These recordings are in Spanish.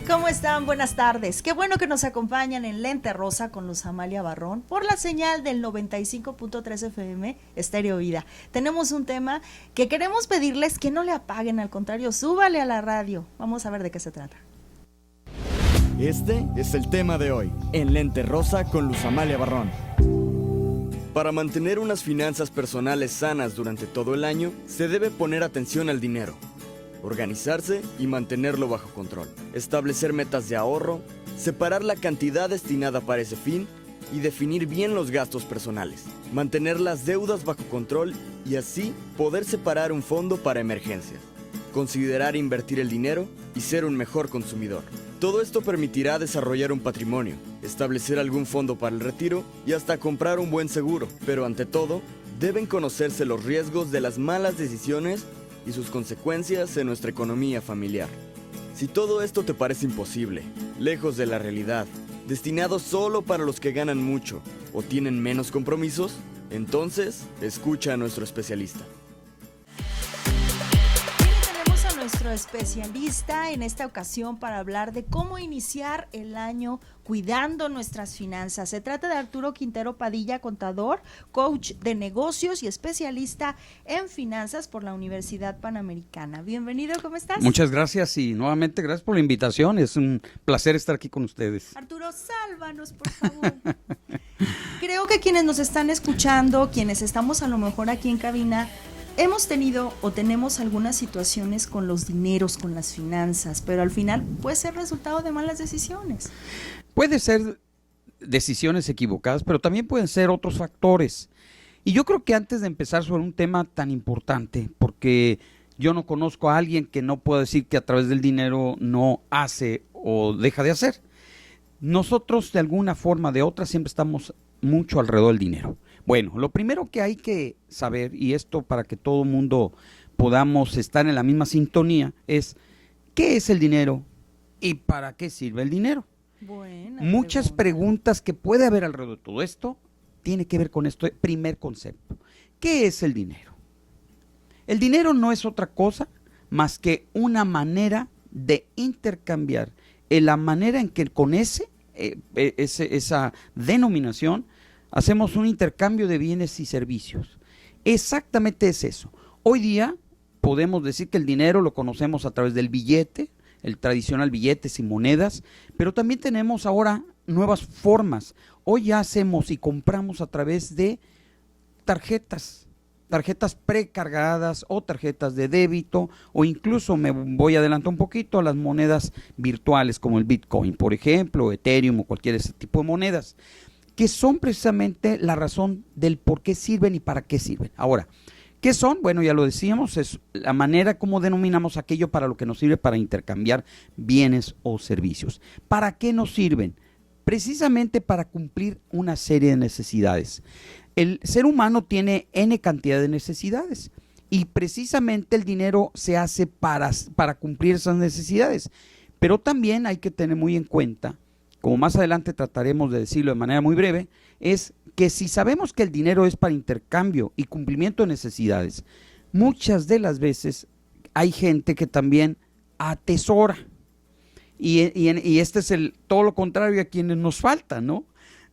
¿Cómo están? Buenas tardes. Qué bueno que nos acompañan en Lente Rosa con Luz Amalia Barrón por la señal del 95.3 FM Estéreo Vida. Tenemos un tema que queremos pedirles que no le apaguen, al contrario, súbale a la radio. Vamos a ver de qué se trata. Este es el tema de hoy, en Lente Rosa con Luz Amalia Barrón. Para mantener unas finanzas personales sanas durante todo el año, se debe poner atención al dinero, organizarse y mantenerlo bajo control, establecer metas de ahorro, separar la cantidad destinada para ese fin y definir bien los gastos personales, mantener las deudas bajo control y así poder separar un fondo para emergencias, considerar invertir el dinero y ser un mejor consumidor. Todo esto permitirá desarrollar un patrimonio, establecer algún fondo para el retiro y hasta comprar un buen seguro, pero ante todo, deben conocerse los riesgos de las malas decisiones y sus consecuencias en nuestra economía familiar. Si todo esto te parece imposible, lejos de la realidad, destinado solo para los que ganan mucho o tienen menos compromisos, entonces escucha a nuestro especialista. Tenemos a nuestro especialista en esta ocasión para hablar de cómo iniciar el año cuidando nuestras finanzas. Se trata de Arturo Quintero Padilla, contador, coach de negocios y especialista en finanzas por la Universidad Panamericana. Bienvenido, ¿cómo estás? Muchas gracias y nuevamente gracias por la invitación. Es un placer estar aquí con ustedes. Arturo, sálvanos, por favor. Creo que quienes nos están escuchando, quienes estamos a lo mejor aquí en cabina, hemos tenido o tenemos algunas situaciones con los dineros, con las finanzas, pero al final puede ser resultado de malas decisiones. Puede ser decisiones equivocadas, pero también pueden ser otros factores. Y yo creo que antes de empezar sobre un tema tan importante, porque yo no conozco a alguien que no pueda decir que a través del dinero no hace o deja de hacer. Nosotros de alguna forma o de otra siempre estamos mucho alrededor del dinero. Bueno, lo primero que hay que saber, y esto para que todo el mundo podamos estar en la misma sintonía, es ¿qué es el dinero y para qué sirve el dinero? Muchas preguntas que puede haber alrededor de todo esto tiene que ver con esto. Primer concepto, ¿qué es el dinero? El dinero no es otra cosa más que una manera de intercambiar, en la manera en que con esa denominación hacemos un intercambio de bienes y servicios. Exactamente es eso. Hoy día podemos decir que el dinero lo conocemos a través del billete, el tradicional billetes y monedas, pero también tenemos ahora nuevas formas. Hoy ya hacemos y compramos a través de tarjetas precargadas o tarjetas de débito, o incluso me voy a adelantar un poquito a las monedas virtuales como el Bitcoin, por ejemplo, Ethereum o cualquier ese tipo de monedas, que son precisamente la razón del por qué sirven y para qué sirven. Ahora, ¿qué son? Bueno, ya lo decíamos, es la manera como denominamos aquello para lo que nos sirve para intercambiar bienes o servicios. ¿Para qué nos sirven? Precisamente para cumplir una serie de necesidades. El ser humano tiene N cantidad de necesidades y precisamente el dinero se hace para cumplir esas necesidades. Pero también hay que tener muy en cuenta, como más adelante trataremos de decirlo de manera muy breve, es que si sabemos que el dinero es para intercambio y cumplimiento de necesidades, muchas de las veces hay gente que también atesora. Y este es todo lo contrario a quienes nos falta, ¿no?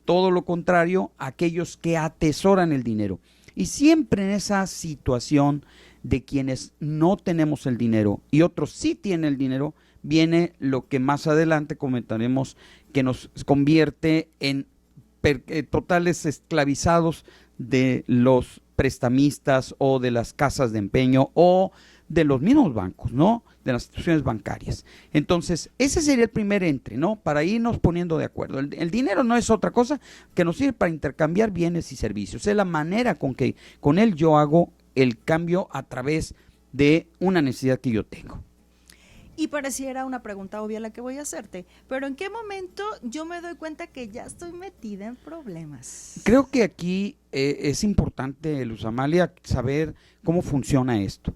Todo lo contrario a aquellos que atesoran el dinero. Y siempre en esa situación de quienes no tenemos el dinero y otros sí tienen el dinero, viene lo que más adelante comentaremos, que nos convierte en totales esclavizados de los prestamistas o de las casas de empeño o de los mismos bancos, ¿no? De las instituciones bancarias. Entonces, ese sería el primer entre, ¿no? Para irnos poniendo de acuerdo. El dinero no es otra cosa que nos sirve para intercambiar bienes y servicios. Es la manera con que con él yo hago el cambio a través de una necesidad que yo tengo. Y pareciera una pregunta obvia la que voy a hacerte, pero ¿en qué momento yo me doy cuenta que ya estoy metida en problemas? Creo que aquí es importante, Luz Amalia, saber cómo funciona esto.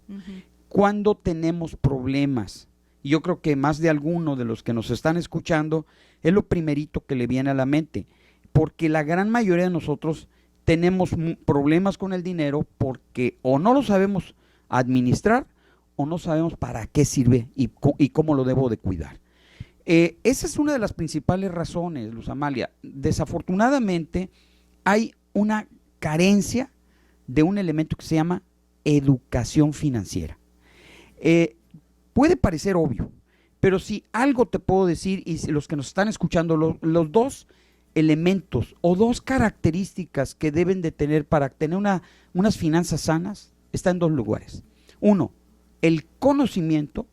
Cuando tenemos problemas, y yo creo que más de alguno de los que nos están escuchando, es lo primerito que le viene a la mente, porque la gran mayoría de nosotros tenemos problemas con el dinero porque o no lo sabemos administrar o no sabemos para qué sirve y cómo lo debo de cuidar. Esa es una de las principales razones, Luz Amalia. Desafortunadamente hay una carencia de un elemento que se llama educación financiera. Puede parecer obvio, pero si algo te puedo decir, y si los que nos están escuchando, los dos elementos o dos características que deben de tener para tener unas finanzas sanas, están en dos lugares. Uno, el conocimiento,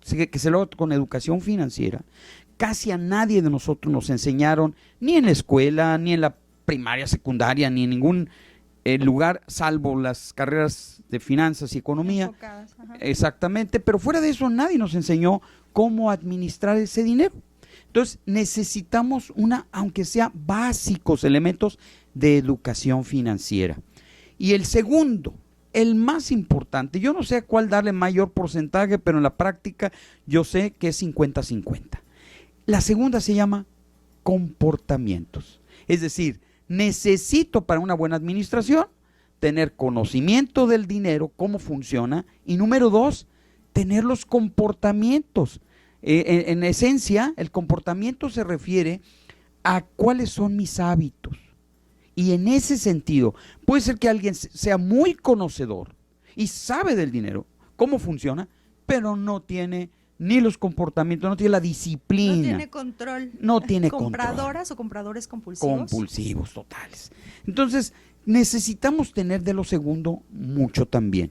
que se logra con educación financiera. Casi a nadie de nosotros nos enseñaron, ni en la escuela, ni en la primaria, secundaria, ni en ningún lugar, salvo las carreras de finanzas y economía. Enfocadas, ajá. Exactamente, pero fuera de eso nadie nos enseñó cómo administrar ese dinero. Entonces necesitamos aunque sea básicos elementos de educación financiera. Y el segundo, el más importante, yo no sé a cuál darle mayor porcentaje, pero en la práctica yo sé que es 50-50. La segunda se llama comportamientos. Es decir, necesito para una buena administración tener conocimiento del dinero, cómo funciona, y número dos, tener los comportamientos. En esencia, el comportamiento se refiere a cuáles son mis hábitos. Y en ese sentido, puede ser que alguien sea muy conocedor y sabe del dinero, cómo funciona, pero no tiene ni los comportamientos, no tiene la disciplina. No tiene control. No tiene ¿Compradoras control. o compradores compulsivos? Compulsivos, totales. Entonces, necesitamos tener de lo segundo mucho también.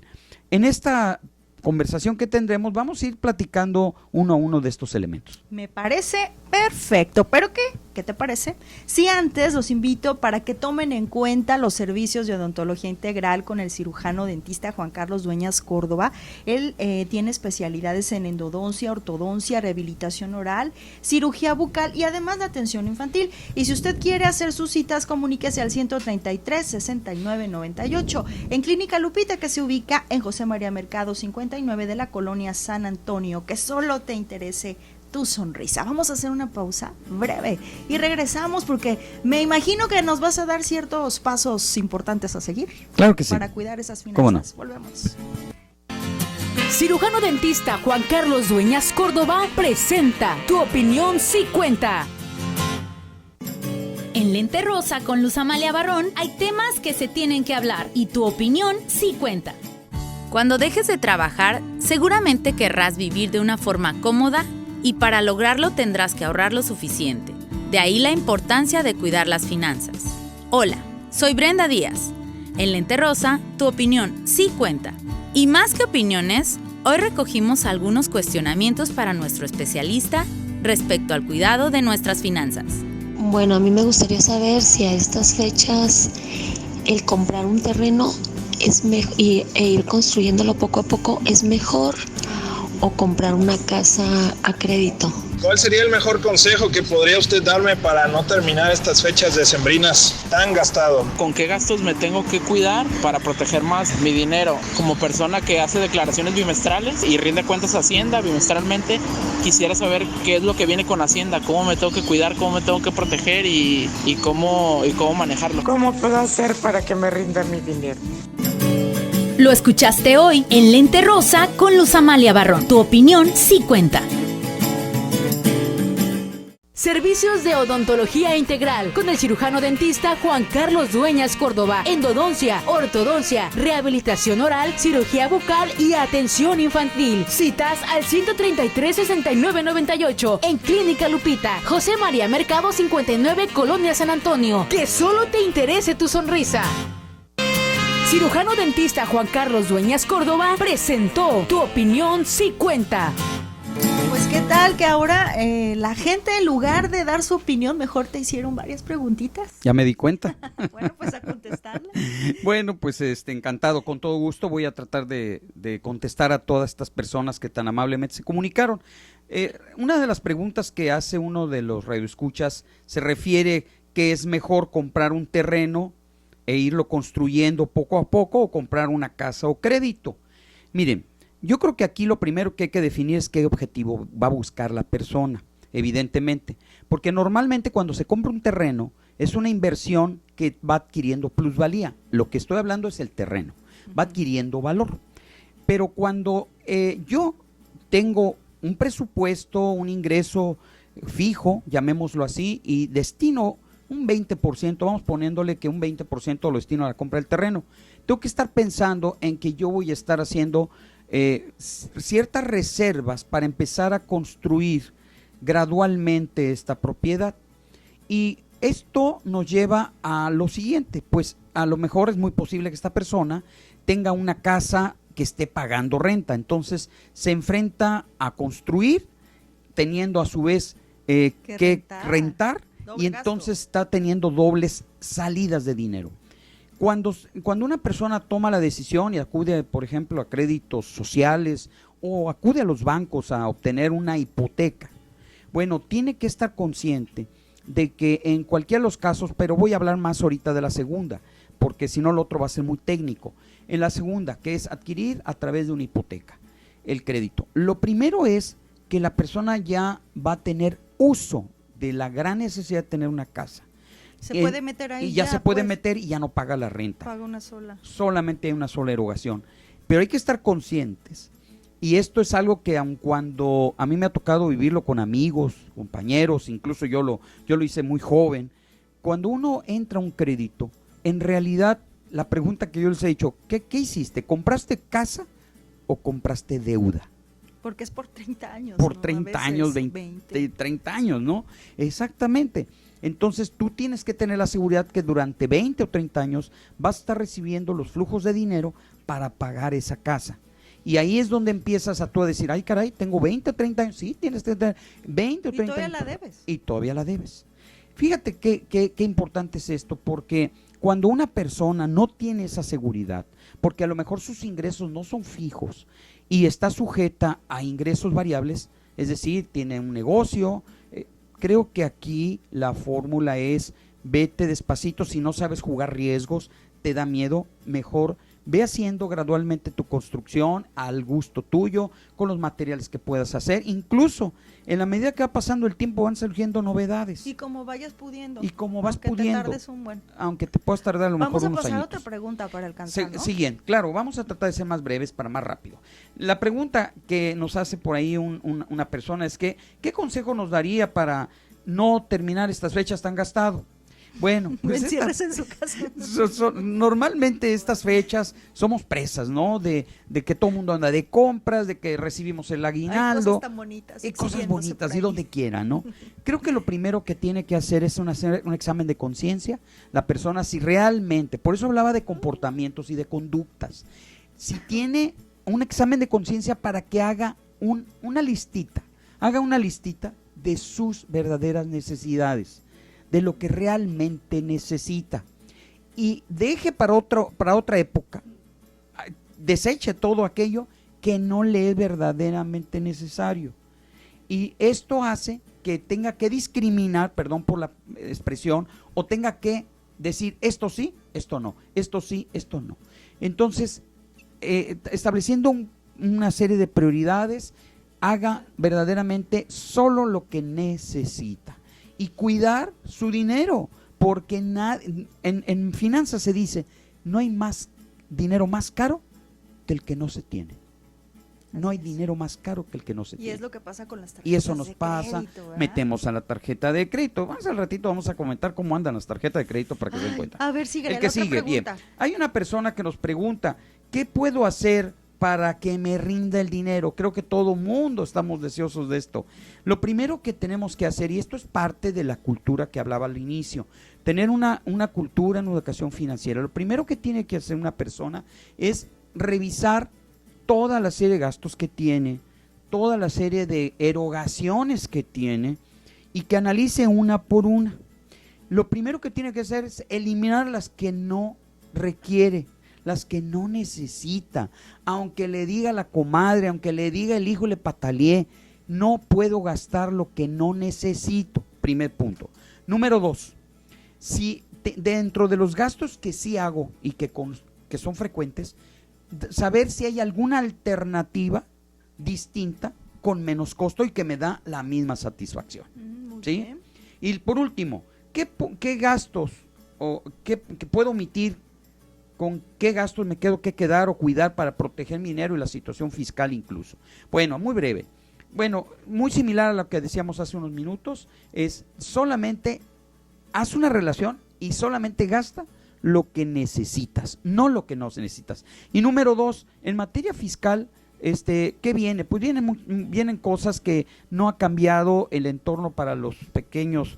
En esta conversación que tendremos, vamos a ir platicando uno a uno de estos elementos. Me parece perfecto, pero ¿qué te parece? Si antes los invito para que tomen en cuenta los servicios de odontología integral con el cirujano dentista Juan Carlos Dueñas Córdoba. Él tiene especialidades en endodoncia, ortodoncia, rehabilitación oral, cirugía bucal y además de atención infantil. Y si usted quiere hacer sus citas, comuníquese al 133-6998 en Clínica Lupita, que se ubica en José María Mercado 59 de la colonia San Antonio. Que solo te interese tu sonrisa. Vamos a hacer una pausa breve y regresamos porque me imagino que nos vas a dar ciertos pasos importantes a seguir. Claro que sí. Para cuidar esas finanzas. ¿Cómo no? Volvemos. Cirujano dentista Juan Carlos Dueñas Córdoba presenta Tu opinión sí cuenta. En Lente Rosa con Luz Amalia Barrón hay temas que se tienen que hablar y tu opinión sí cuenta. Cuando dejes de trabajar, seguramente querrás vivir de una forma cómoda y para lograrlo tendrás que ahorrar lo suficiente. De ahí la importancia de cuidar las finanzas. Hola, soy Brenda Díaz. En Lente Rosa, tu opinión sí cuenta. Y más que opiniones, hoy recogimos algunos cuestionamientos para nuestro especialista respecto al cuidado de nuestras finanzas. Bueno, a mí me gustaría saber si a estas fechas el comprar un terreno e ir construyéndolo poco a poco es mejor o comprar una casa a crédito. ¿Cuál sería el mejor consejo que podría usted darme para no terminar estas fechas decembrinas tan gastado? ¿Con qué gastos me tengo que cuidar para proteger más mi dinero? Como persona que hace declaraciones bimestrales y rinde cuentas a Hacienda bimestralmente, quisiera saber qué es lo que viene con Hacienda, cómo me tengo que cuidar, cómo me tengo que proteger y cómo manejarlo. ¿Cómo puedo hacer para que me rinda mi dinero? Lo escuchaste hoy en Lente Rosa con Luz Amalia Barrón. Tu opinión sí cuenta. Servicios de odontología integral con el cirujano dentista Juan Carlos Dueñas Córdoba. Endodoncia, ortodoncia, rehabilitación oral, cirugía bucal y atención infantil. Citas al 133-6998 en Clínica Lupita, José María Mercado 59, Colonia San Antonio. Que solo te interese tu sonrisa. Cirujano dentista Juan Carlos Dueñas Córdoba presentó Tu opinión sí cuenta. Pues qué tal que ahora la gente, en lugar de dar su opinión, mejor te hicieron varias preguntitas. Ya me di cuenta. Bueno, pues a contestarlas. Bueno, pues encantado, con todo gusto voy a tratar de contestar a todas estas personas que tan amablemente se comunicaron. Una de las preguntas que hace uno de los radioescuchas se refiere que es mejor comprar un terreno e irlo construyendo poco a poco o comprar una casa o crédito. Miren, yo creo que aquí lo primero que hay que definir es qué objetivo va a buscar la persona, evidentemente, porque normalmente cuando se compra un terreno es una inversión que va adquiriendo plusvalía. Lo que estoy hablando es el terreno, va adquiriendo valor. Pero cuando yo tengo un presupuesto, un ingreso fijo, llamémoslo así, y destino un 20%, vamos poniéndole que un 20% lo destino a la compra del terreno. Tengo que estar pensando en que yo voy a estar haciendo ciertas reservas para empezar a construir gradualmente esta propiedad. Y esto nos lleva a lo siguiente, pues a lo mejor es muy posible que esta persona tenga una casa que esté pagando renta, entonces se enfrenta a construir, teniendo a su vez que rentar y entonces está teniendo dobles salidas de dinero. Cuando una persona toma la decisión y acude, por ejemplo, a créditos sociales o acude a los bancos a obtener una hipoteca, bueno, tiene que estar consciente de que en cualquiera de los casos, pero voy a hablar más ahorita de la segunda, porque si no lo otro va a ser muy técnico. En la segunda, que es adquirir a través de una hipoteca el crédito. Lo primero es que la persona ya va a tener uso de la gran necesidad de tener una casa. Se puede meter ahí. Y ya se puede meter y ya no paga la renta. Paga una sola. Solamente hay una sola erogación. Pero hay que estar conscientes. Y esto es algo que aun cuando a mí me ha tocado vivirlo con amigos, compañeros, incluso yo lo hice muy joven. Cuando uno entra a un crédito, en realidad la pregunta que yo les he dicho, ¿qué hiciste? ¿Compraste casa o compraste deuda? Porque es por 30 años. Por ¿no? 30 años, 20, 30 años, ¿no? Exactamente. Entonces tú tienes que tener la seguridad que durante 20 o 30 años vas a estar recibiendo los flujos de dinero para pagar esa casa. Y ahí es donde empiezas a tú a decir, ay caray, tengo 20 o 30 años. Sí, tienes que tener 20 o 30 años. Y todavía la debes. Y todavía la debes. Fíjate qué importante es esto, porque cuando una persona no tiene esa seguridad, porque a lo mejor sus ingresos no son fijos y está sujeta a ingresos variables, es decir, tiene un negocio, creo que aquí la fórmula es vete despacito. Si no sabes jugar riesgos, te da miedo, mejor ve haciendo gradualmente tu construcción al gusto tuyo, con los materiales que puedas hacer. Incluso en la medida que va pasando el tiempo van surgiendo novedades. Y como vayas pudiendo. Y como vas aunque pudiendo. Te tardes un buen. Aunque te puedas tardar a lo mejor unos años. Vamos a pasar a otra pregunta para alcanzar, ¿no? Siguiente, claro, vamos a tratar de ser más breves para más rápido. La pregunta que nos hace por ahí una persona es que, ¿qué consejo nos daría para no terminar estas fechas tan gastado? Bueno, pues encierres en su casa. Normalmente estas fechas somos presas, ¿no? De que todo el mundo anda de compras, de que recibimos el aguinaldo. Hay cosas tan bonitas. Cosas bonitas y donde quiera, ¿no? Creo que lo primero que tiene que hacer es un examen de conciencia. La persona si realmente, por eso hablaba de comportamientos y de conductas. Si tiene un examen de conciencia para que haga una listita. Haga una listita de sus verdaderas necesidades, de lo que realmente necesita, y deje para otra época, deseche todo aquello que no le es verdaderamente necesario, y esto hace que tenga que discriminar, perdón por la expresión, o tenga que decir esto sí, esto no, esto sí, esto no. Entonces, estableciendo una serie de prioridades, haga verdaderamente solo lo que necesita. Y cuidar su dinero, porque en finanzas se dice, no hay más dinero más caro que el que no se tiene. No hay dinero más caro que el que no se tiene. Y es lo que pasa con las tarjetas. Y eso nos pasa, crédito, metemos a la tarjeta de crédito. Más al ratito vamos a comentar cómo andan las tarjetas de crédito para que se den cuenta. A ver, sigue. El que sigue, bien. Hay una persona que nos pregunta, ¿qué puedo hacer para que me rinda el dinero? Creo que todo mundo estamos deseosos de esto. Lo primero que tenemos que hacer, y esto es parte de la cultura que hablaba al inicio, tener una cultura en educación financiera. Lo primero que tiene que hacer una persona es revisar toda la serie de gastos que tiene, toda la serie de erogaciones que tiene, y que analice una por una. Lo primero que tiene que hacer es eliminar las que no requiere, las que no necesita. Aunque le diga la comadre, aunque le diga el hijo, le pataleé, no puedo gastar lo que no necesito. Primer punto. Número 2, si dentro de los gastos que sí hago y que son frecuentes, saber si hay alguna alternativa distinta con menos costo y que me da la misma satisfacción. ¿Sí? Bien. Y por último, ¿qué gastos o qué puedo omitir? ¿Con qué gastos me quedo que quedar o cuidar para proteger mi dinero y la situación fiscal incluso? Bueno, muy breve. Bueno, muy similar a lo que decíamos hace unos minutos, es solamente haz una relación y solamente gasta lo que necesitas, no lo que no necesitas. Y número 2, en materia fiscal, ¿qué viene? Pues vienen cosas que no ha cambiado el entorno para los pequeños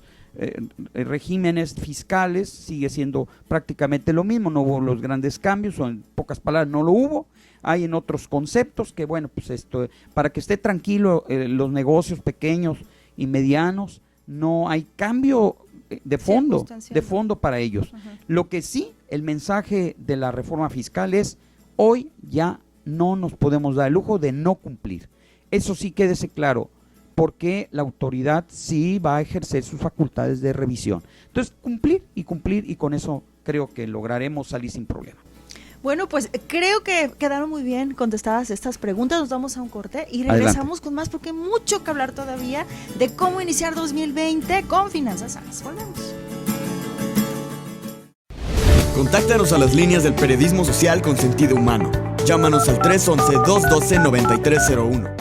regímenes fiscales, sigue siendo prácticamente lo mismo, no hubo los grandes cambios, o en pocas palabras no lo hubo. Hay en otros conceptos que, bueno, pues para que esté tranquilo los negocios pequeños y medianos, no hay cambio de fondo para ellos. Uh-huh. Lo que sí, el mensaje de la reforma fiscal es, hoy ya no nos podemos dar el lujo de no cumplir. Eso sí, quédese claro, porque la autoridad sí va a ejercer sus facultades de revisión. Entonces, cumplir, y con eso creo que lograremos salir sin problema. Bueno, pues creo que quedaron muy bien contestadas estas preguntas. Nos vamos a un corte y regresamos Adelante. Con más, porque hay mucho que hablar todavía de cómo iniciar 2020 con finanzas sanas. Volvemos. Contáctanos a las líneas del periodismo social con sentido humano. Llámanos al 311-212-9301.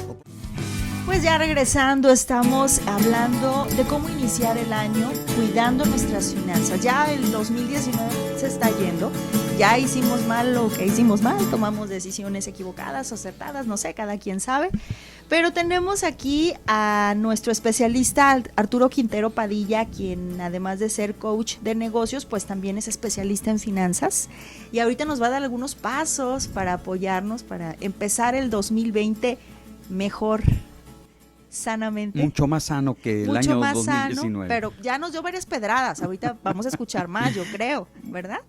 Pues ya regresando, estamos hablando de cómo iniciar el año cuidando nuestras finanzas. Ya el 2019 se está yendo, ya hicimos mal lo que hicimos mal, tomamos decisiones equivocadas o acertadas, no sé, cada quien sabe. Pero tenemos aquí a nuestro especialista Arturo Quintero Padilla, quien además de ser coach de negocios, pues también es especialista en finanzas. Y ahorita nos va a dar algunos pasos para apoyarnos, para empezar el 2020 mejor, sanamente. Mucho más sano que el año 2019. Sano, pero ya nos dio varias pedradas, ahorita vamos a escuchar más, yo creo, ¿verdad?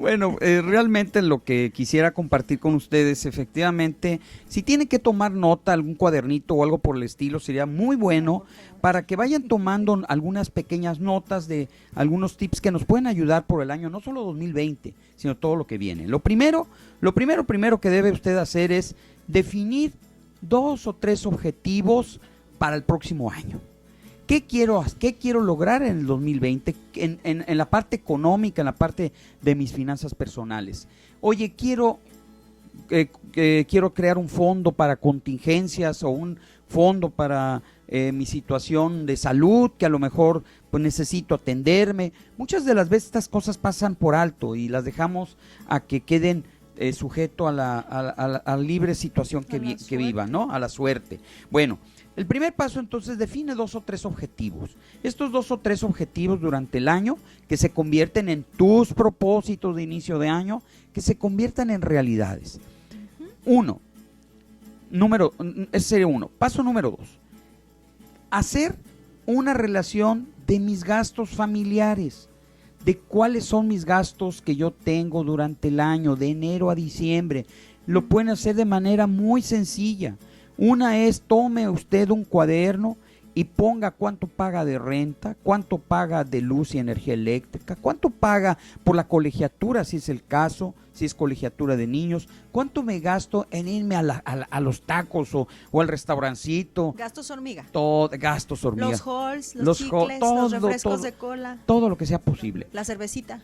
Bueno, realmente lo que quisiera compartir con ustedes, efectivamente, si tienen que tomar nota, algún cuadernito o algo por el estilo, sería muy bueno para que vayan tomando algunas pequeñas notas de algunos tips que nos pueden ayudar por el año, no solo 2020, sino todo lo que viene. Lo primero que debe usted hacer es definir 2 o 3 objetivos para el próximo año. ¿Qué quiero lograr en el 2020 en la parte económica, en la parte de mis finanzas personales? Oye, quiero crear un fondo para contingencias o un fondo para mi situación de salud, que a lo mejor pues necesito atenderme. Muchas de las veces estas cosas pasan por alto y las dejamos a que queden sujeto a la libre situación que vivan, ¿no? A la suerte. Bueno, el primer paso entonces define 2 o 3 objetivos. Estos 2 o 3 objetivos durante el año que se convierten en tus propósitos de inicio de año, que se conviertan en realidades. Ese sería 1. Paso número 2. Hacer una relación de mis gastos familiares, de cuáles son mis gastos que yo tengo durante el año, de enero a diciembre. Lo pueden hacer de manera muy sencilla. Una es, tome usted un cuaderno y ponga cuánto paga de renta, cuánto paga de luz y energía eléctrica, cuánto paga por la colegiatura, si es el caso, si es colegiatura de niños, cuánto me gasto en irme a los tacos o al restaurancito. Gastos hormiga. Gastos hormiga. Los halls, los chicles, los refrescos de cola. Todo lo que sea posible. La cervecita.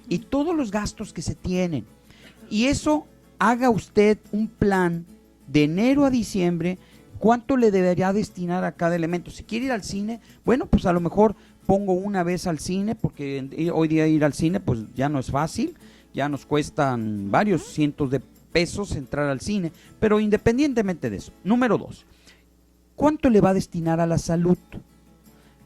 Y todos los gastos que se tienen. Y eso, haga usted un plan de enero a diciembre, ¿cuánto le debería destinar a cada elemento? Si quiere ir al cine, bueno, pues a lo mejor pongo una vez al cine, porque hoy día ir al cine pues ya no es fácil, ya nos cuestan varios cientos de pesos entrar al cine, pero independientemente de eso. Número 2, ¿cuánto le va a destinar a la salud?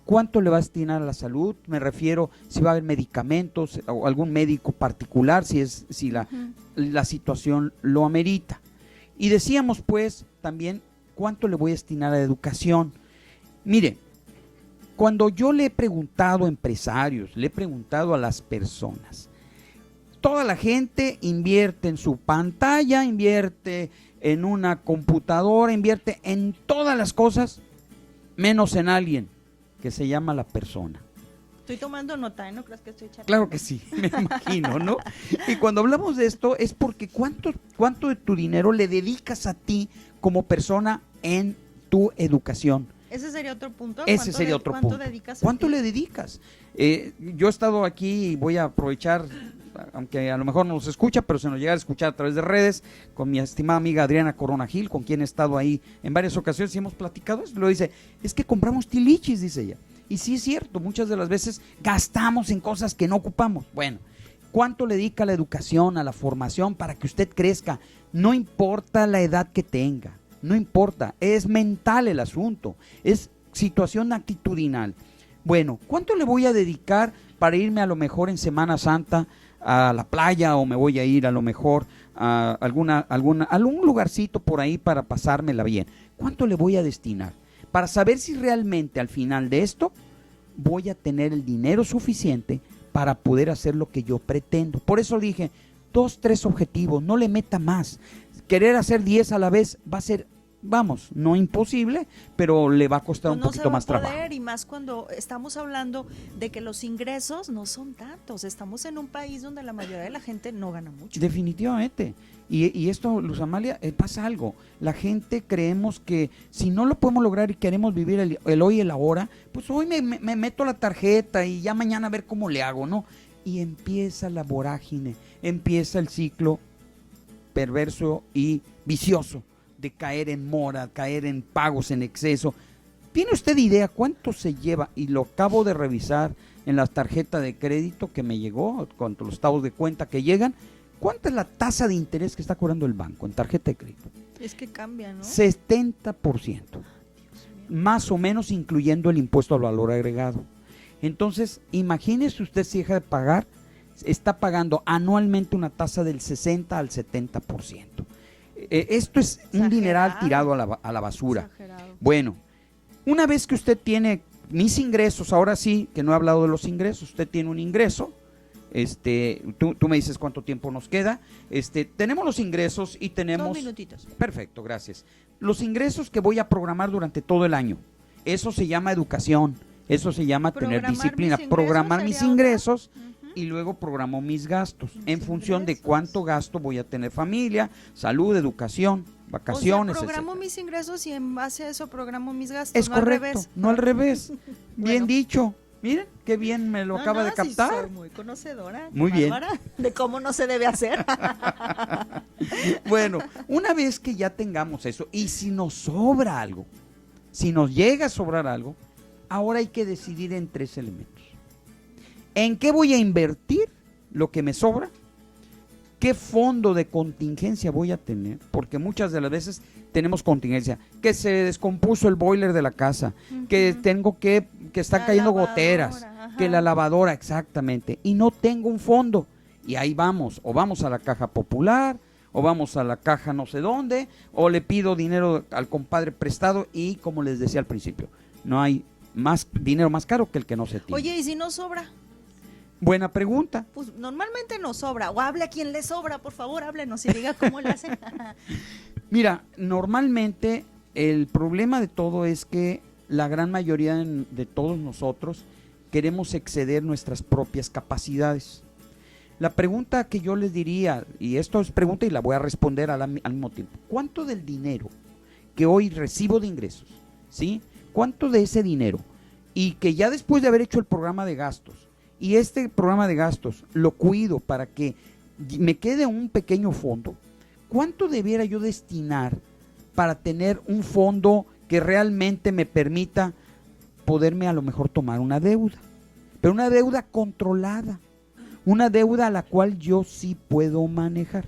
¿Cuánto le va a destinar a la salud? Me refiero si va a haber medicamentos o algún médico particular, si la situación lo amerita. Y decíamos pues también cuánto le voy a destinar a la educación. Mire, cuando yo le he preguntado a empresarios, le he preguntado a las personas, toda la gente invierte en su pantalla, invierte en una computadora, invierte en todas las cosas, menos en alguien que se llama la persona. Estoy tomando nota, ¿no crees que estoy charlando? Claro que sí, me imagino, ¿no? Y cuando hablamos de esto es porque cuánto de tu dinero le dedicas a ti como persona en tu educación, Ese sería otro punto. Ese sería otro punto. ¿Cuánto le dedicas? Yo he estado aquí y voy a aprovechar, aunque a lo mejor no nos escucha, pero se nos llega a escuchar a través de redes, con mi estimada amiga Adriana Corona Gil, con quien he estado ahí en varias ocasiones y hemos platicado esto. Lo dice, es que compramos tilichis, dice ella. Y sí es cierto, muchas de las veces gastamos en cosas que no ocupamos. Bueno, ¿cuánto le dedica a la educación, a la formación para que usted crezca? No importa la edad que tenga. No importa, es mental el asunto, es situación actitudinal. Bueno, ¿cuánto le voy a dedicar para irme a lo mejor en Semana Santa a la playa, o me voy a ir a lo mejor a algún lugarcito por ahí para pasármela bien? ¿Cuánto le voy a destinar? Para saber si realmente al final de esto voy a tener el dinero suficiente para poder hacer lo que yo pretendo. Por eso dije, 2, 3 objetivos, no le meta más. Querer hacer 10 a la vez va a ser, vamos, no imposible, pero le va a costar un poquito más trabajo. Y más cuando estamos hablando de que los ingresos no son tantos. Estamos en un país donde la mayoría de la gente no gana mucho. Definitivamente. Y esto, Luz Amalia, pasa algo. La gente creemos que si no lo podemos lograr y queremos vivir el hoy y el ahora, pues hoy me meto la tarjeta y ya mañana a ver cómo le hago, ¿no? Y empieza la vorágine, empieza el ciclo perverso y vicioso de caer en mora, caer en pagos en exceso. ¿Tiene usted idea cuánto se lleva? Y lo acabo de revisar en la tarjeta de crédito que me llegó, con los estados de cuenta que llegan. ¿Cuánta es la tasa de interés que está cobrando el banco en tarjeta de crédito? Es que cambia, ¿no? 70%, más o menos, incluyendo el impuesto al valor agregado. Entonces, imagínese usted, si deja de pagar, está pagando anualmente una tasa del 60 al 70%. Esto es un dineral tirado a la basura. Exagerado. Bueno, una vez que usted tiene mis ingresos, ahora sí, que no he hablado de los ingresos, usted tiene un ingreso, tú me dices cuánto tiempo nos queda. Tenemos los ingresos y tenemos... 2 minutitos. Perfecto, gracias. Los ingresos que voy a programar durante todo el año, eso se llama educación, eso se llama tener disciplina, programar mis ingresos. Y luego programo mis gastos en función de cuánto gasto voy a tener, familia, salud, educación, vacaciones, programo etcétera. Mis ingresos y en base a eso programo mis gastos. Es correcto, no al revés. Bien dicho. Miren, qué bien me lo acaba de captar. Sí, soy muy conocedora. Muy bien. De cómo no se debe hacer. Bueno, una vez que ya tengamos eso, y si nos sobra algo, si nos llega a sobrar algo, ahora hay que decidir en 3 elementos. ¿En qué voy a invertir lo que me sobra? ¿Qué fondo de contingencia voy a tener? Porque muchas de las veces tenemos contingencia. Que se descompuso el boiler de la casa, que tengo que están cayendo goteras, que la lavadora, exactamente. Y no tengo un fondo. Y ahí vamos, o vamos a la caja popular, o vamos a la caja no sé dónde, o le pido dinero al compadre prestado y, como les decía al principio, no hay más dinero más caro que el que no se tiene. Oye, ¿y si no sobra? Buena pregunta. Pues normalmente no sobra, o hable a quien le sobra, por favor, háblenos y diga cómo le hacen. Mira, normalmente el problema de todo es que la gran mayoría de todos nosotros queremos exceder nuestras propias capacidades. La pregunta que yo les diría, y esto es pregunta y la voy a responder al mismo tiempo, ¿cuánto del dinero que hoy recibo de ingresos, ¿sí? ¿Cuánto de ese dinero? Y que ya después de haber hecho el programa de gastos, y este programa de gastos lo cuido para que me quede un pequeño fondo, ¿cuánto debiera yo destinar para tener un fondo que realmente me permita poderme a lo mejor tomar una deuda? Pero una deuda controlada, una deuda a la cual yo sí puedo manejar.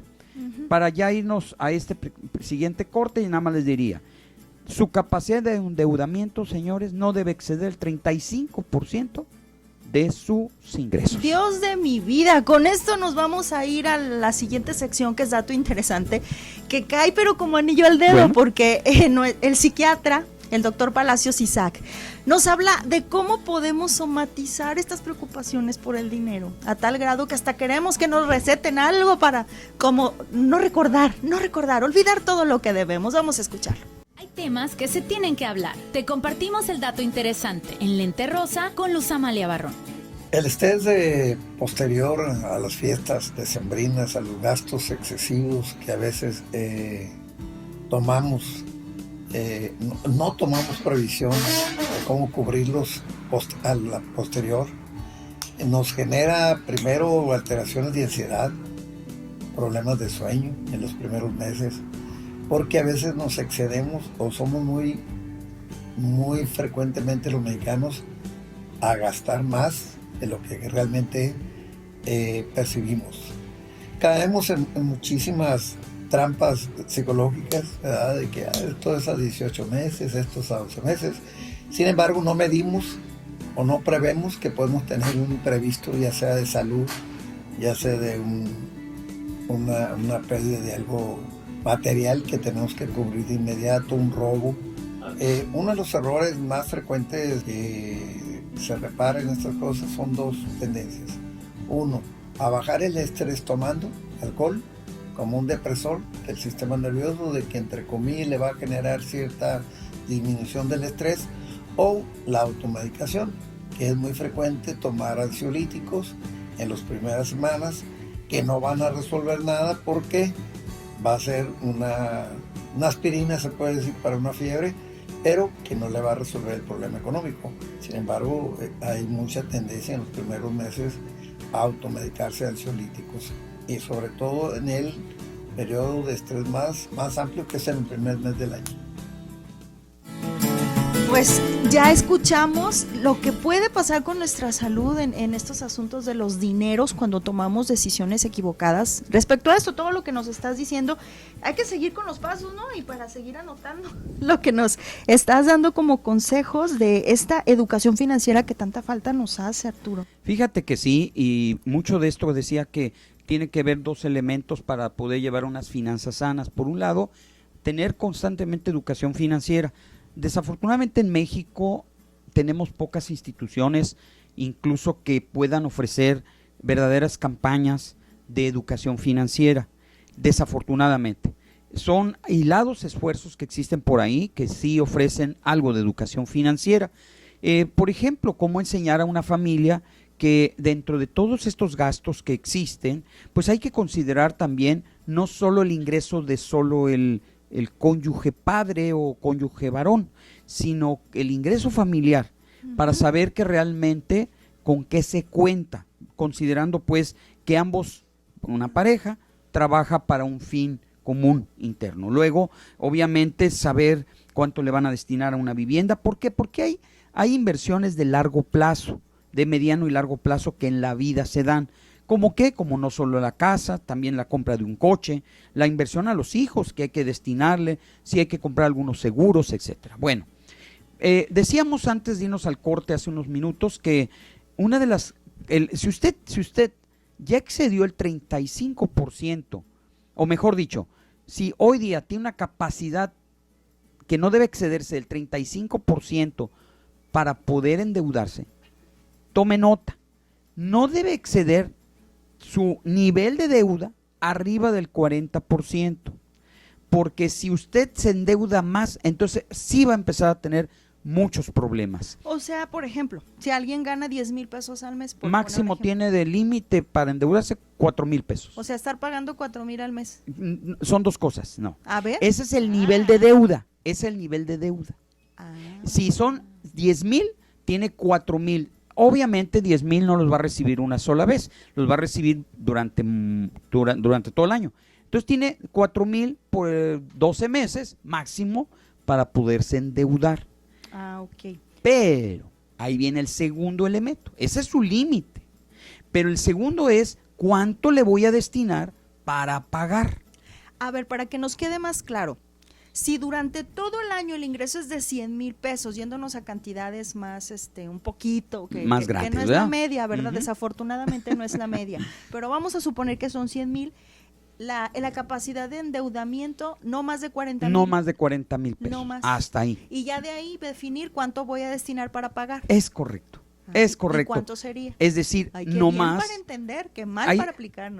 Para ya irnos a este siguiente corte, y nada más les diría, su capacidad de endeudamiento, señores, no debe exceder el 35% de sus ingresos. Dios de mi vida, con esto nos vamos a ir a la siguiente sección, que es dato interesante, que cae pero como anillo al dedo, bueno, porque el psiquiatra, el doctor Palacios Isaac, nos habla de cómo podemos somatizar estas preocupaciones por el dinero, a tal grado que hasta queremos que nos receten algo para, como, no recordar, olvidar todo lo que debemos. Vamos a escucharlo. Hay temas que se tienen que hablar. Te compartimos el dato interesante en Lente Rosa con Luz Amalia Barrón. El estrés posterior a las fiestas decembrinas, a los gastos excesivos que a veces tomamos no tomamos previsión de cómo cubrirlos a la posterior. Nos genera primero alteraciones de ansiedad, problemas de sueño en los primeros meses, porque a veces nos excedemos o somos muy frecuentemente los mexicanos a gastar más de lo que realmente percibimos. Caemos en muchísimas trampas psicológicas, ¿verdad? De que esto es a 18 meses, esto es a 12 meses. Sin embargo, no medimos o no prevemos que podemos tener un imprevisto, ya sea de salud, ya sea de una pérdida de algo material que tenemos que cubrir de inmediato, un robo. Uno de los errores más frecuentes que se repara en estas cosas son dos tendencias. Uno, a bajar el estrés tomando alcohol como un depresor del sistema nervioso, de que entre comillas le va a generar cierta disminución del estrés, o la automedicación, que es muy frecuente tomar ansiolíticos en las primeras semanas, que no van a resolver nada porque va a ser una aspirina, se puede decir, para una fiebre, pero que no le va a resolver el problema económico. Sin embargo, hay mucha tendencia en los primeros meses a automedicarse de ansiolíticos, y sobre todo en el periodo de estrés más amplio, que es en el primer mes del año. Pues ya escuchamos lo que puede pasar con nuestra salud en estos asuntos de los dineros cuando tomamos decisiones equivocadas. Respecto a esto, todo lo que nos estás diciendo, hay que seguir con los pasos, ¿no? Y para seguir anotando lo que nos estás dando como consejos de esta educación financiera que tanta falta nos hace, Arturo. Fíjate que sí, y mucho de esto decía que tiene que ver dos elementos para poder llevar unas finanzas sanas. Por un lado, tener constantemente educación financiera. Desafortunadamente en México tenemos pocas instituciones incluso que puedan ofrecer verdaderas campañas de educación financiera. Desafortunadamente. Son aislados esfuerzos que existen por ahí que sí ofrecen algo de educación financiera. Por ejemplo, cómo enseñar a una familia que dentro de todos estos gastos que existen, pues hay que considerar también no solo el ingreso de solo el cónyuge padre o cónyuge varón, sino el ingreso familiar, para saber que realmente con qué se cuenta, considerando pues que ambos, una pareja, trabaja para un fin común interno. Luego, obviamente, saber cuánto le van a destinar a una vivienda. ¿Por qué? Porque hay inversiones de largo plazo, de mediano y largo plazo, que en la vida se dan. ¿Cómo qué? Como no solo la casa, también la compra de un coche, la inversión a los hijos que hay que destinarle, si hay que comprar algunos seguros, etcétera. Bueno, decíamos antes de irnos al corte hace unos minutos que una de las, si usted ya excedió el 35%, o mejor dicho, si hoy día tiene una capacidad que no debe excederse del 35% para poder endeudarse, tome nota, no debe exceder su nivel de deuda arriba del 40%, porque si usted se endeuda más, entonces sí va a empezar a tener muchos problemas. O sea, por ejemplo, si alguien gana 10,000 pesos al mes, máximo tiene de límite para endeudarse 4,000 pesos. O sea, estar pagando 4,000 al mes. Son dos cosas, no. A ver. Ese es el nivel de deuda, es el nivel de deuda. Si son 10,000, tiene 4,000. Obviamente 10,000 no los va a recibir una sola vez, los va a recibir durante todo el año. Entonces tiene 4,000 por 12 meses máximo para poderse endeudar. Ok. Pero ahí viene el segundo elemento, ese es su límite. Pero el segundo es cuánto le voy a destinar para pagar. A ver, para que nos quede más claro, si durante todo el año el ingreso es de 100,000 pesos, yéndonos a cantidades más, un poquito, más grandes, que no es ¿verdad? la media, ¿verdad? Desafortunadamente no es la media, pero vamos a suponer que son 100,000, la capacidad de endeudamiento no más de 40,000. No más de 40,000 pesos, no más. hasta ahí. Y ya de ahí definir cuánto voy a destinar para pagar. Es correcto. Es correcto. ¿Y cuánto sería? Es decir, no más. para entender, que mal para aplicar, ¿no?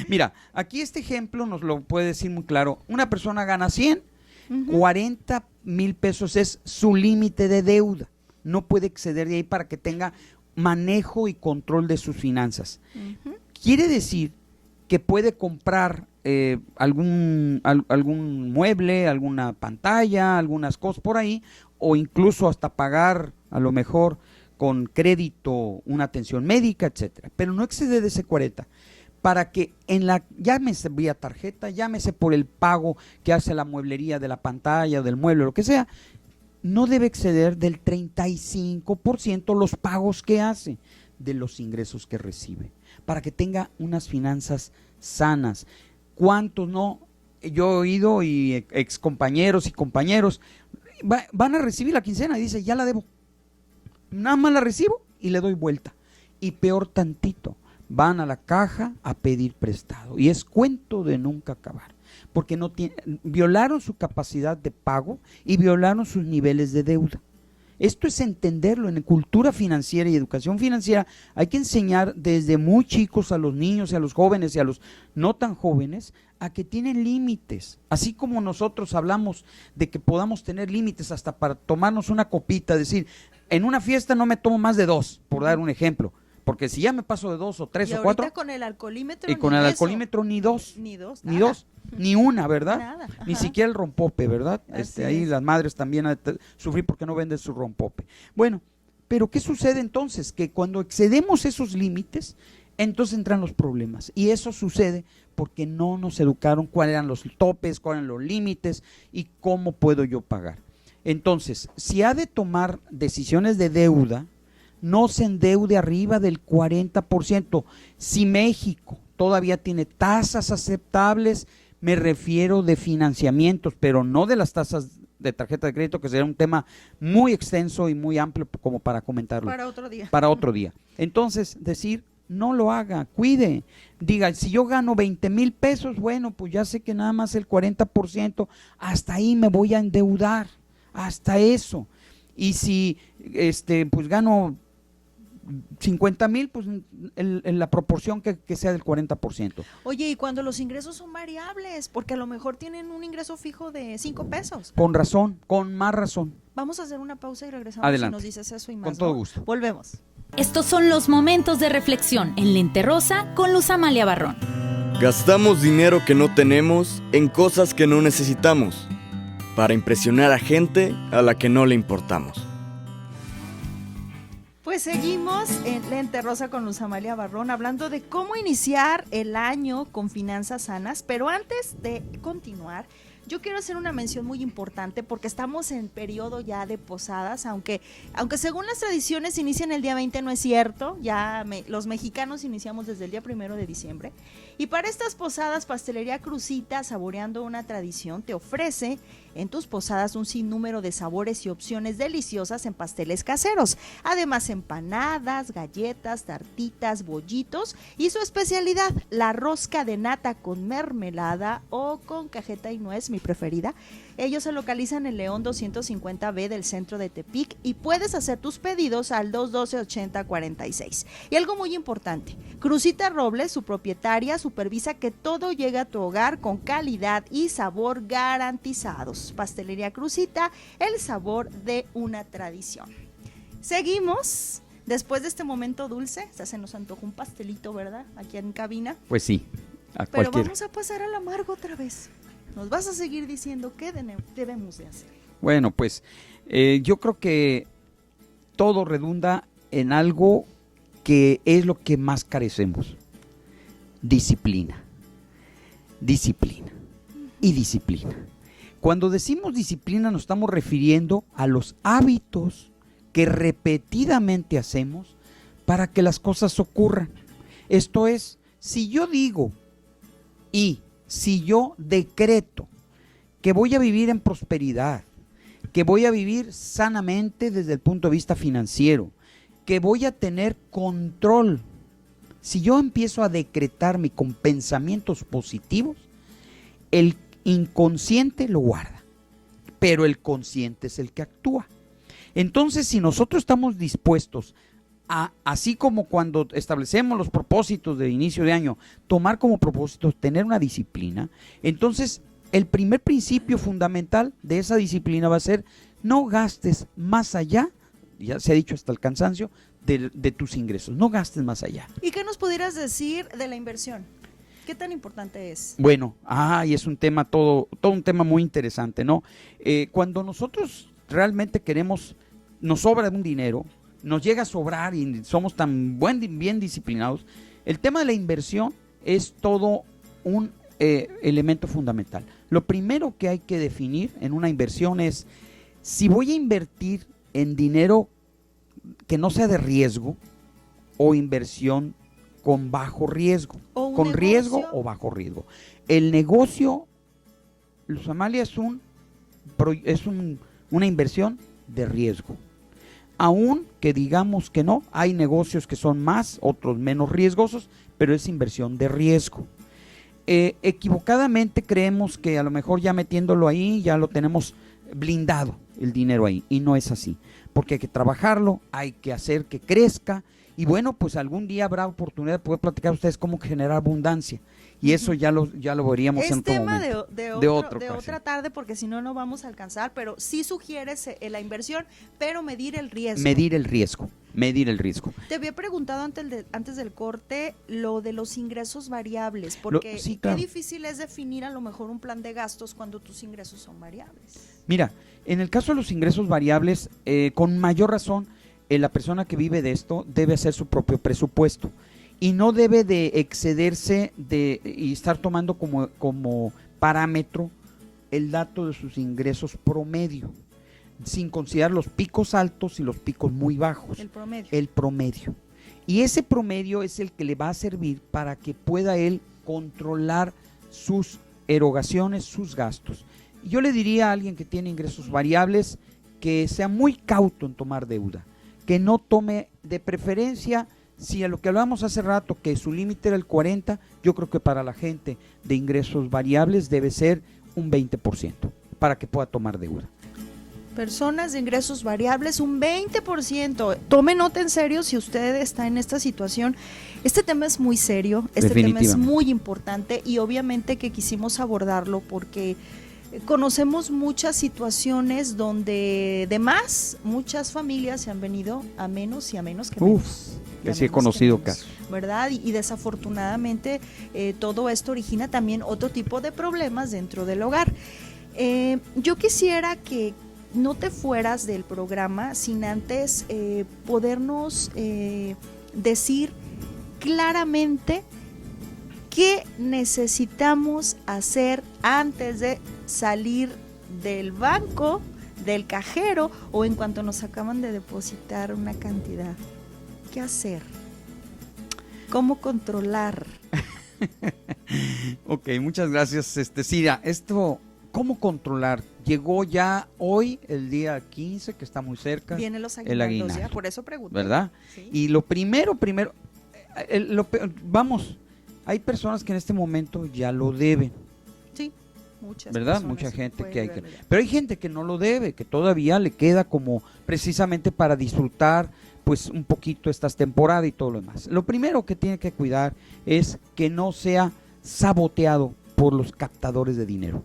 Mira, aquí este ejemplo nos lo puede decir muy claro. Una persona gana 100, 40,000 pesos es su límite de deuda. No puede exceder de ahí para que tenga manejo y control de sus finanzas. Quiere decir que puede comprar algún mueble, alguna pantalla, algunas cosas por ahí, o incluso hasta pagar a lo mejor con crédito una atención médica, etcétera, pero no excede de ese 40, para que llámese vía tarjeta, llámese por el pago que hace la mueblería de la pantalla o del mueble, lo que sea, no debe exceder del 35% los pagos que hace de los ingresos que recibe, para que tenga unas finanzas sanas. ¿Cuántos no? Yo he oído y ex compañeros y compañeros van a recibir la quincena y dice, ya la debo, nada más la recibo y le doy vuelta. Y peor tantito, van a la caja a pedir prestado y es cuento de nunca acabar, porque violaron su capacidad de pago y violaron sus niveles de deuda. Esto es entenderlo. En cultura financiera y educación financiera hay que enseñar desde muy chicos a los niños y a los jóvenes y a los no tan jóvenes a que tienen límites, así como nosotros hablamos de que podamos tener límites hasta para tomarnos una copita, decir, en una fiesta no me tomo más de 2, por dar un ejemplo, porque si ya me paso de 2 o 3 o 4, con el alcoholímetro y con el alcoholímetro ni 2, ni una, ¿verdad? Nada, ni siquiera el rompope, ¿verdad? Ahí las madres también han de sufrir porque no venden su rompope. Bueno, pero ¿qué sucede entonces? Que cuando excedemos esos límites, entonces entran los problemas, y eso sucede porque no nos educaron cuáles eran los topes, cuáles eran los límites y cómo puedo yo pagar. Entonces, si ha de tomar decisiones de deuda, no se endeude arriba del 40%. Si México todavía tiene tasas aceptables, me refiero de financiamientos, pero no de las tasas de tarjeta de crédito, que sería un tema muy extenso y muy amplio como para comentarlo. Para otro día. Entonces, decir, no lo haga, cuide. Diga, si yo gano 20,000 pesos, bueno, pues ya sé que nada más el 40%, hasta ahí me voy a endeudar, hasta eso. Y si pues gano 50,000, pues en la proporción que sea del 40%. Oye, y cuando los ingresos son variables, porque a lo mejor tienen un ingreso fijo de 5 pesos. Con razón, con más razón. Vamos a hacer una pausa y regresamos. Adelante. Si nos dices eso y más. Con todo gusto. Volvemos. Estos son los momentos de reflexión en Lente Rosa con Luz Amalia Barrón. Gastamos dinero que no tenemos en cosas que no necesitamos, para impresionar a gente a la que no le importamos. Pues seguimos en Lente Rosa con Luz Amalia Barrón, hablando de cómo iniciar el año con finanzas sanas, pero antes de continuar, yo quiero hacer una mención muy importante porque estamos en periodo ya de posadas, aunque según las tradiciones inician el día 20, no es cierto, los mexicanos iniciamos desde el día 1 de diciembre, y para estas posadas, Pastelería Cruzita, saboreando una tradición, te ofrece en tus posadas un sinnúmero de sabores y opciones deliciosas en pasteles caseros, además empanadas, galletas, tartitas, bollitos y su especialidad, la rosca de nata con mermelada o con cajeta y nuez, mi preferida. Ellos se localizan en León 250B del centro de Tepic y puedes hacer tus pedidos al 212-8046. Y algo muy importante, Cruzita Robles, su propietaria, supervisa que todo llegue a tu hogar con calidad y sabor garantizados. Pastelería Cruzita, el sabor de una tradición. Seguimos. Después de este momento dulce, se nos antojó un pastelito, ¿verdad? Aquí en cabina. Pues sí, pero vamos a pasar al amargo otra vez. Nos vas a seguir diciendo qué debemos de hacer. Bueno, pues yo creo que todo redunda en algo que es lo que más carecemos. Disciplina. Disciplina. Y disciplina. Cuando decimos disciplina nos estamos refiriendo a los hábitos que repetidamente hacemos para que las cosas ocurran. Esto es, si yo digo y si yo decreto que voy a vivir en prosperidad, que voy a vivir sanamente desde el punto de vista financiero, que voy a tener control, si yo empiezo a decretarme con pensamientos positivos, el inconsciente lo guarda, pero el consciente es el que actúa. Entonces, si nosotros estamos dispuestos a, así como cuando establecemos los propósitos de inicio de año, tomar como propósito tener una disciplina, entonces el primer principio fundamental de esa disciplina va a ser no gastes más allá, ya se ha dicho hasta el cansancio, de tus ingresos, no gastes más allá. ¿Y qué nos pudieras decir de la inversión? ¿Qué tan importante es? Bueno, y es un tema todo un tema muy interesante, ¿no? Cuando nosotros realmente nos sobra un dinero, nos llega a sobrar y somos tan bien disciplinados, el tema de la inversión es todo un elemento fundamental. Lo primero que hay que definir en una inversión es si voy a invertir en dinero que no sea de riesgo o inversión con bajo riesgo, con riesgo o bajo riesgo. El negocio, Luz Amalia, es una inversión de riesgo. Aún que digamos que no, hay negocios que son más, otros menos riesgosos, pero es inversión de riesgo. Equivocadamente creemos que a lo mejor ya metiéndolo ahí ya lo tenemos blindado el dinero ahí, y no es así, porque hay que trabajarlo, hay que hacer que crezca, y bueno, pues algún día habrá oportunidad de poder platicar a ustedes cómo generar abundancia, y eso ya lo veríamos en otro momento. De otra tarde, porque si no, no vamos a alcanzar, pero sí sugieres la inversión, pero medir el riesgo. Medir el riesgo. Te había preguntado antes del corte lo de los ingresos variables, porque sí, claro. Qué difícil es definir a lo mejor un plan de gastos cuando tus ingresos son variables. Mira, en el caso de los ingresos variables, con mayor razón, la persona que vive de esto debe hacer su propio presupuesto y no debe de excederse y estar tomando como parámetro el dato de sus ingresos promedio, sin considerar los picos altos y los picos muy bajos. El promedio. Y ese promedio es el que le va a servir para que pueda él controlar sus erogaciones, sus gastos. Y yo le diría a alguien que tiene ingresos variables que sea muy cauto en tomar deuda, que no tome, de preferencia, si a lo que hablábamos hace rato, que su límite era el 40%, yo creo que para la gente de ingresos variables debe ser un 20% para que pueda tomar deuda. Personas de ingresos variables, un 20%. Tome nota en serio si usted está en esta situación. Este tema es muy serio, este tema es muy importante y obviamente que quisimos abordarlo porque conocemos muchas situaciones donde de más, muchas familias se han venido a menos y a menos que menos. Que sí he conocido casos. ¿Verdad? Y desafortunadamente todo esto origina también otro tipo de problemas dentro del hogar. Yo quisiera que no te fueras del programa sin antes podernos decir claramente qué necesitamos hacer antes de salir del banco, del cajero o en cuanto nos acaban de depositar una cantidad. ¿Qué hacer? ¿Cómo controlar? Ok, muchas gracias, Cira. ¿Cómo controlar? Llegó ya hoy, el día 15, que está muy cerca. Vienen los aguinaldos ya, por eso pregunto. ¿Verdad? Sí. Y lo primero, vamos, hay personas que en este momento ya lo deben. Sí, muchas. ¿Verdad? Mucha gente que hay que... Pero hay gente que no lo debe, que todavía le queda como precisamente para disfrutar pues un poquito estas temporadas y todo lo demás. Lo primero que tiene que cuidar es que no sea saboteado por los captadores de dinero.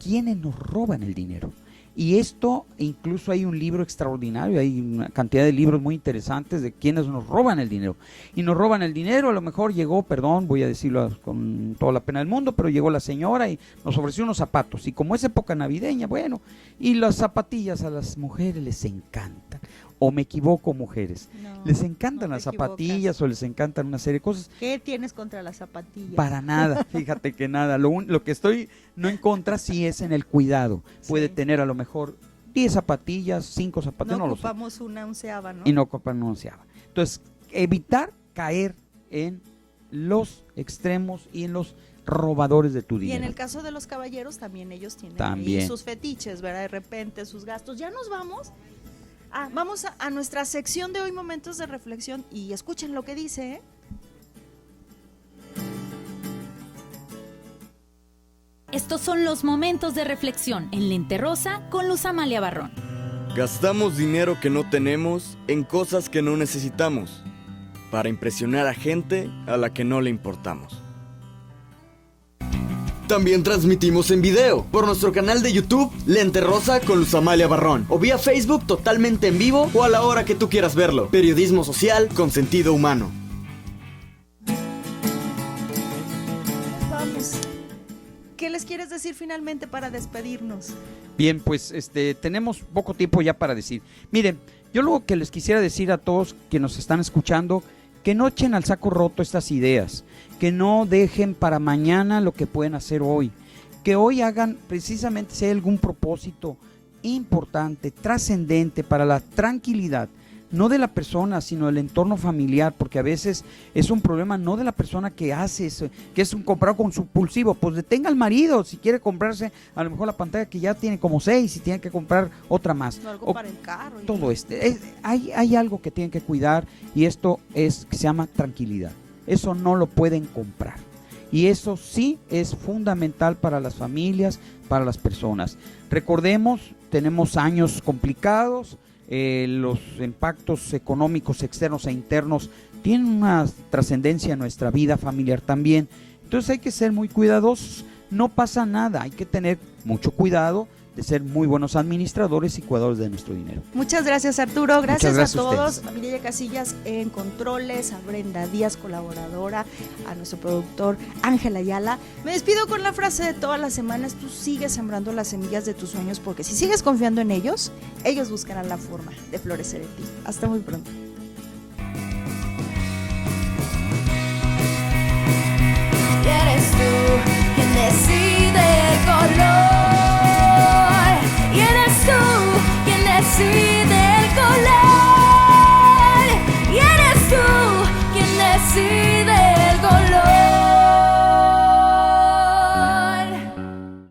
¿Quiénes nos roban el dinero? Y esto, incluso hay un libro extraordinario, hay una cantidad de libros muy interesantes de quienes nos roban el dinero. Y nos roban el dinero, a lo mejor llegó, voy a decirlo con toda la pena del mundo, pero llegó la señora y nos ofreció unos zapatos. Y como es época navideña, bueno, y las zapatillas a las mujeres les encantan. ¿O me equivoco, mujeres? No, les encantan las zapatillas o les encantan una serie de cosas. ¿Qué tienes contra las zapatillas? Para nada, fíjate que nada. Lo que estoy no en contra sí es en el cuidado. Puede tener a lo mejor 10 zapatillas, 5 zapatillas, no lo sé. No ocupamos una onceava, ¿no? Y no ocupamos una onceava. Entonces, evitar caer en los extremos y en los robadores de tu dinero. Y en el caso de los caballeros también ellos tienen ahí sus fetiches, ¿verdad? De repente sus gastos. Ya nos vamos. Vamos a nuestra sección de hoy, Momentos de Reflexión, y escuchen lo que dice, ¿eh? Estos son los momentos de reflexión en Lente Rosa con Luz Amalia Barrón. Gastamos dinero que no tenemos en cosas que no necesitamos para impresionar a gente a la que no le importamos. También transmitimos en video por nuestro canal de YouTube Lente Rosa con Luz Amalia Barrón o vía Facebook totalmente en vivo o a la hora que tú quieras verlo. Periodismo social con sentido humano. ¿qué les quieres decir finalmente para despedirnos? Bien, pues tenemos poco tiempo ya para decir. Miren, yo lo que les quisiera decir a todos que nos están escuchando, que no echen al saco roto estas ideas, que no dejen para mañana lo que pueden hacer hoy, que hoy hagan precisamente si hay algún propósito importante, trascendente para la tranquilidad, no de la persona, sino del entorno familiar, porque a veces es un problema no de la persona que hace eso, que es un comprador compulsivo, pues detenga al marido si quiere comprarse a lo mejor la pantalla que ya tiene como 6 y tiene que comprar otra más. No, algo para el carro. Todo hay algo que tienen que cuidar y esto es que se llama tranquilidad. Eso no lo pueden comprar. Y eso sí es fundamental para las familias, para las personas. Recordemos, tenemos años complicados, los impactos económicos externos e internos tienen una trascendencia en nuestra vida familiar también. Entonces hay que ser muy cuidadosos, no pasa nada, hay que tener mucho cuidado de ser muy buenos administradores y cuidadores de nuestro dinero. Muchas gracias, Arturo. Gracias gracias a todos. a A Mireya Casillas en controles, a Brenda Díaz, colaboradora, a nuestro productor Ángel Ayala. Me despido con la frase de todas las semanas: tú sigues sembrando las semillas de tus sueños, porque si sigues confiando en ellos, ellos buscarán la forma de florecer en ti. Hasta muy pronto.